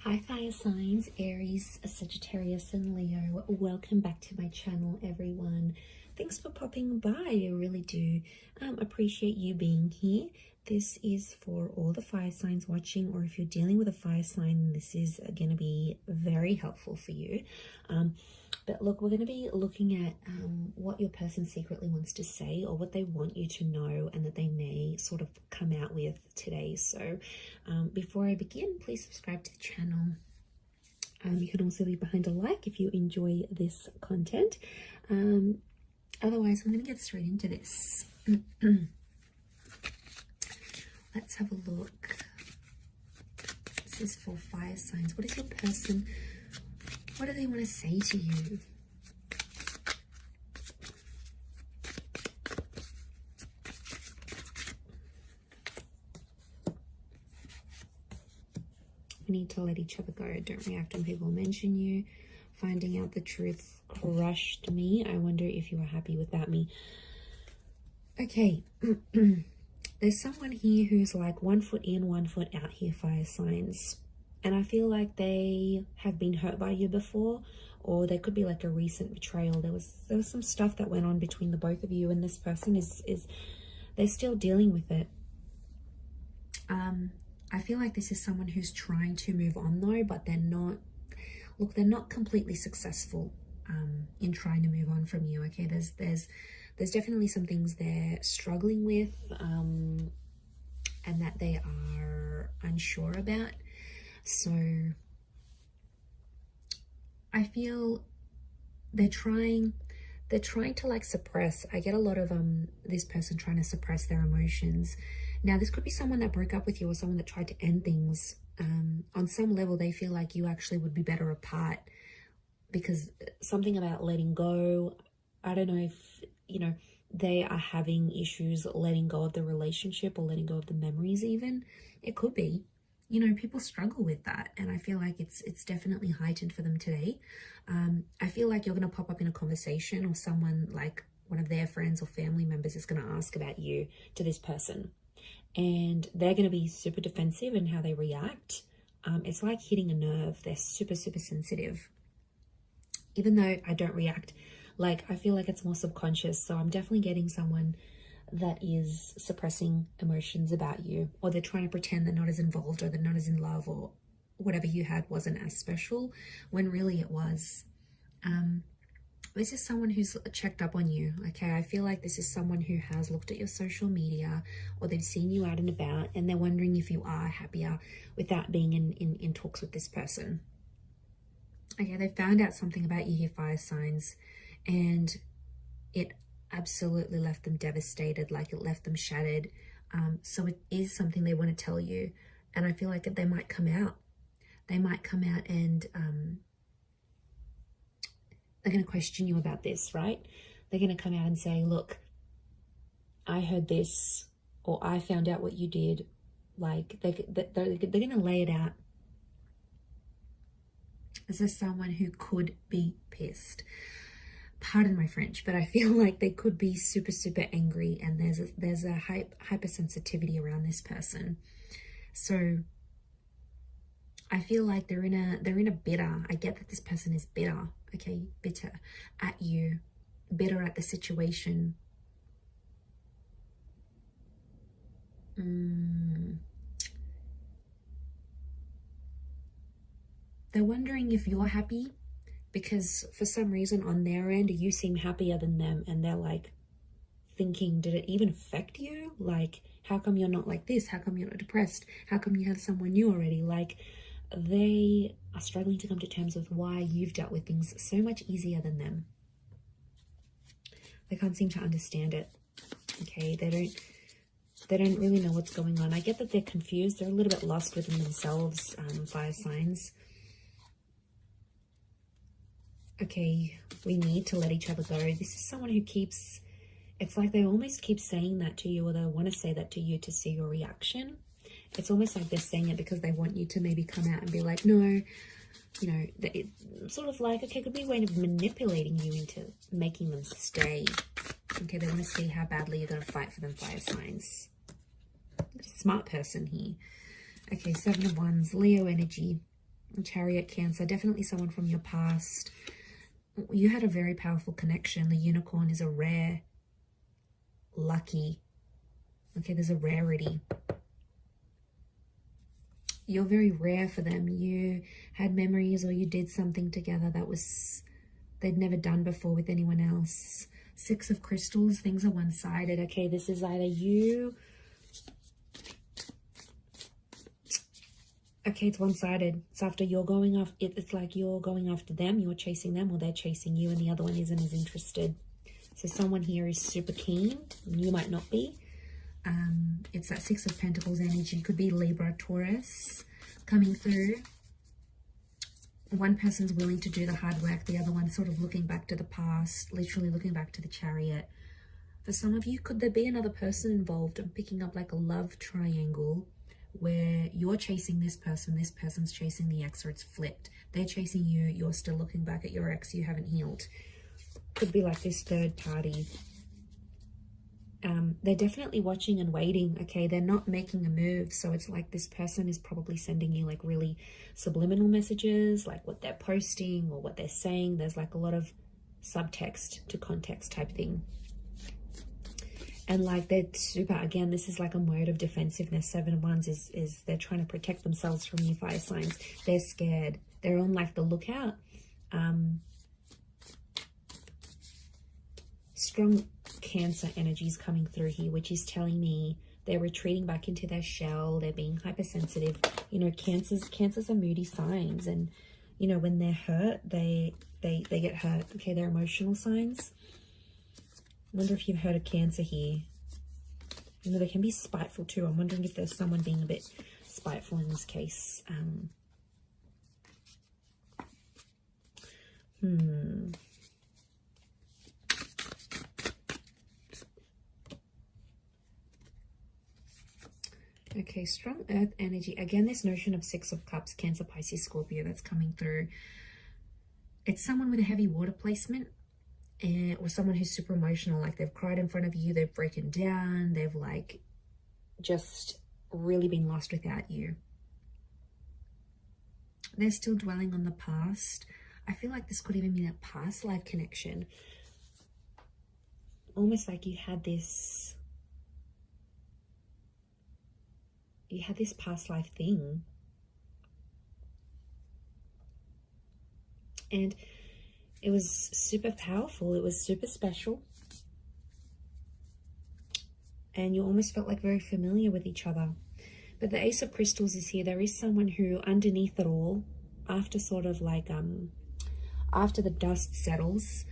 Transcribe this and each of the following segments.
Hi fire signs, Aries, Sagittarius and Leo. Welcome back to my channel, everyone. Thanks for popping by. I really do appreciate you being here. This is for all the fire signs watching, or if you're dealing with a fire sign, this is going to be very helpful for you. But look, we're going to be looking at what your person secretly wants to say, or what they want you to know and that they may sort of come out with today. So before I begin, please subscribe to the channel. You can also leave behind a like if you enjoy this content. Otherwise, I'm going to get straight into this. Let's have a look. This is for fire signs. What is your person? What do they want to say to you? We need to let each other go. Don't react when people mention you. Finding out the truth crushed me. I wonder if you are happy without me. Okay. There's someone here who's like 1 foot in, 1 foot out here, fire signs. And I feel like they have been hurt by you before, or there could be like a recent betrayal. There was some stuff that went on between the both of you, and this person is they're still dealing with it. I feel like this is someone who's trying to move on though, but they're not. Look, they're not completely successful in trying to move on from you. Okay, there's definitely some things they're struggling with, and that they are unsure about. So I feel they're trying to like suppress. I get a lot of this person trying to suppress their emotions. Now this could be someone that broke up with you, or someone that tried to end things. On some level they feel like you actually would be better apart, because something about letting go. I don't know if they are having issues letting go of the relationship, or letting go of the memories even. It could be. People struggle with that, and I feel like it's definitely heightened for them today. I feel like you're going to pop up in a conversation, or someone like one of their friends or family members is going to ask about you to this person, and they're going to be super defensive in how they react. It's like hitting a nerve. They're super sensitive. Even though I don't react, like I feel like it's more subconscious. So I'm definitely getting someone that is suppressing emotions about you, or they're trying to pretend they're not as involved, or they're not as in love, or whatever you had wasn't as special when really it was. This is someone who's checked up on you. Okay, I feel like this is someone who has looked at your social media, or they've seen you out and about, and they're wondering if you are happier without being in talks with this person. Okay, they found out something about you here, fire signs, and it absolutely left them devastated. Like it left them shattered. So it is something they want to tell you, and I feel like they might come out. They might come out and they're going to question you about this, right? They're going to come out and say, look, I heard this, or I found out what you did. Like they're going to lay it out. This is someone who could be pissed. Pardon my French, but I feel like they could be super angry, and there's a hypersensitivity around this person. So I feel like they're in a bitter. I get that this person is bitter. Okay, bitter at you, bitter at the situation. They're wondering if you're happy, because for some reason on their end you seem happier than them, and they're like thinking, did it even affect you? Like, how come you're not like this? How come you're not depressed? How come you have someone new already? Like, they are struggling to come to terms with why you've dealt with things so much easier than them. They can't seem to understand it. Okay, they don't really know what's going on. I get that they're confused. They're a little bit lost within themselves, fire signs. Okay, we need to let each other go. This is someone who keeps, it's like they almost keep saying that to you, or they want to say that to you to see your reaction. It's almost like they're saying it because they want you to maybe come out and be like, no, sort of like, okay, could be a way of manipulating you into making them stay. Okay, they want to see how badly you're going to fight for them, fire signs. Smart person here. Okay, 7 of Wands, Leo energy. Chariot, Cancer, definitely someone from your past. You had a very powerful connection. The unicorn is a rare, lucky. Okay, there's a rarity. You're very rare for them. You had memories or you did something together that was they'd never done before with anyone else. Six of Crystals, things are one-sided. Okay, this is either you. Okay, it's one-sided. It's after you're going off. It's like you're going after them, you're chasing them, or they're chasing you, and the other one isn't as interested. So someone here is super keen, and you might not be. It's that Six of Pentacles energy. Could be Libra, Taurus coming through. One person's willing to do the hard work. The other one's sort of looking back to the past, literally looking back to the Chariot. For some of you, could there be another person involved? I'm picking up like a love triangle where you're chasing this person's chasing the ex, or it's flipped. They're chasing you, you're still looking back at your ex, you haven't healed. Could be like this third party. They're definitely watching and waiting, okay? They're not making a move, so it's like this person is probably sending you like really subliminal messages, like what they're posting or what they're saying. There's like a lot of subtext to context type thing. And like they're super, again, this is like a mode of defensiveness. Seven of Wands is they're trying to protect themselves from you, fire signs. They're scared. They're on like the lookout. Strong Cancer energies coming through here, which is telling me they're retreating back into their shell. They're being hypersensitive. You know, cancers are moody signs, and you know, when they're hurt, they get hurt. Okay, they're emotional signs. I wonder if you've heard of Cancer here. You know, they can be spiteful too. I'm wondering if there's someone being a bit spiteful in this case. Okay, strong earth energy. Again, this notion of Six of Cups, Cancer, Pisces, Scorpio, that's coming through. It's someone with a heavy water placement, or someone who's super emotional, like they've cried in front of you, they've broken down, they've like just really been lost without you. They're still dwelling on the past. I feel like this could even be a past life connection. Almost like you had this past life thing. And it was super powerful. It was super special. And you almost felt like very familiar with each other. But the Ace of Crystals is here. There is someone who underneath it all, after sort of like, after the dust settles,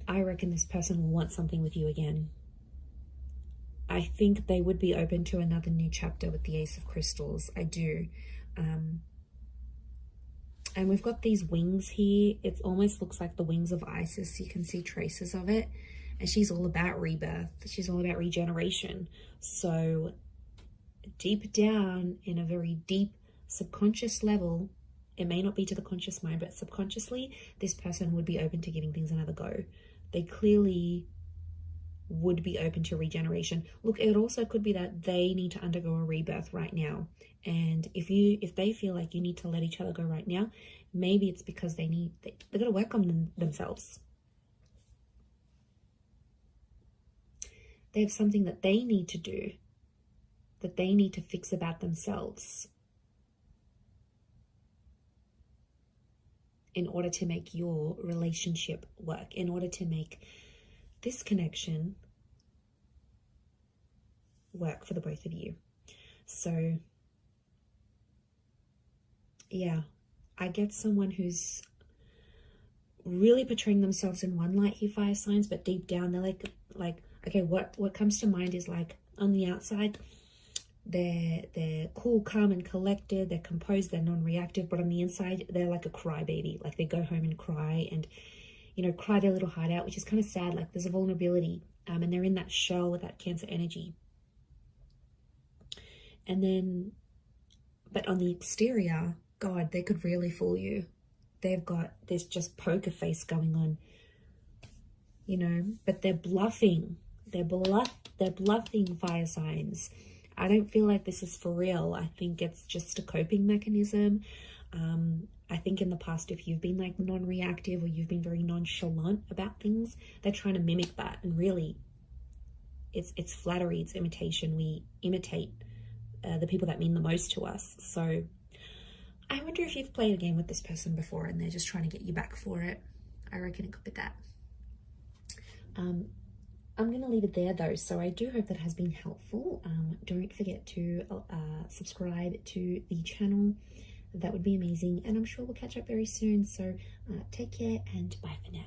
I reckon this person will want something with you again. I think they would be open to another new chapter with the Ace of Crystals. I do. And we've got these wings here. It almost looks like the wings of Isis. You can see traces of it. And she's all about rebirth. She's all about regeneration. So deep down, in a very deep subconscious level, it may not be to the conscious mind, but subconsciously, this person would be open to giving things another go. They clearly would be open to regeneration. Look, it also could be that they need to undergo a rebirth right now. And if they feel like you need to let each other go right now, maybe it's because they've got to work on themselves. They have something that they need to do, that they need to fix about themselves in order to make your relationship work, in order to make this connection work for the both of you. So yeah, I get someone who's really portraying themselves in one light here, fire signs, but deep down they're like okay, what comes to mind is like on the outside they're cool, calm and collected, they're composed, they're non-reactive, but on the inside they're like a crybaby. Like they go home and cry and, you know, cry their little heart out, which is kind of sad. Like there's a vulnerability, and they're in that shell with that Cancer energy. And then, but on the exterior, God, they could really fool you. They've got this just poker face going on, you know, but they're bluffing. They're bluffing, fire signs. I don't feel like this is for real. I think it's just a coping mechanism. I think in the past, if you've been like non-reactive or you've been very nonchalant about things, they're trying to mimic that. And really, it's flattery, it's imitation. We imitate the people that mean the most to us. So I wonder if you've played a game with this person before and they're just trying to get you back for it. I reckon it could be that. I'm going to leave it there though. So I do hope that has been helpful. Don't forget to subscribe to the channel. That would be amazing. And I'm sure we'll catch up very soon. So take care and bye for now.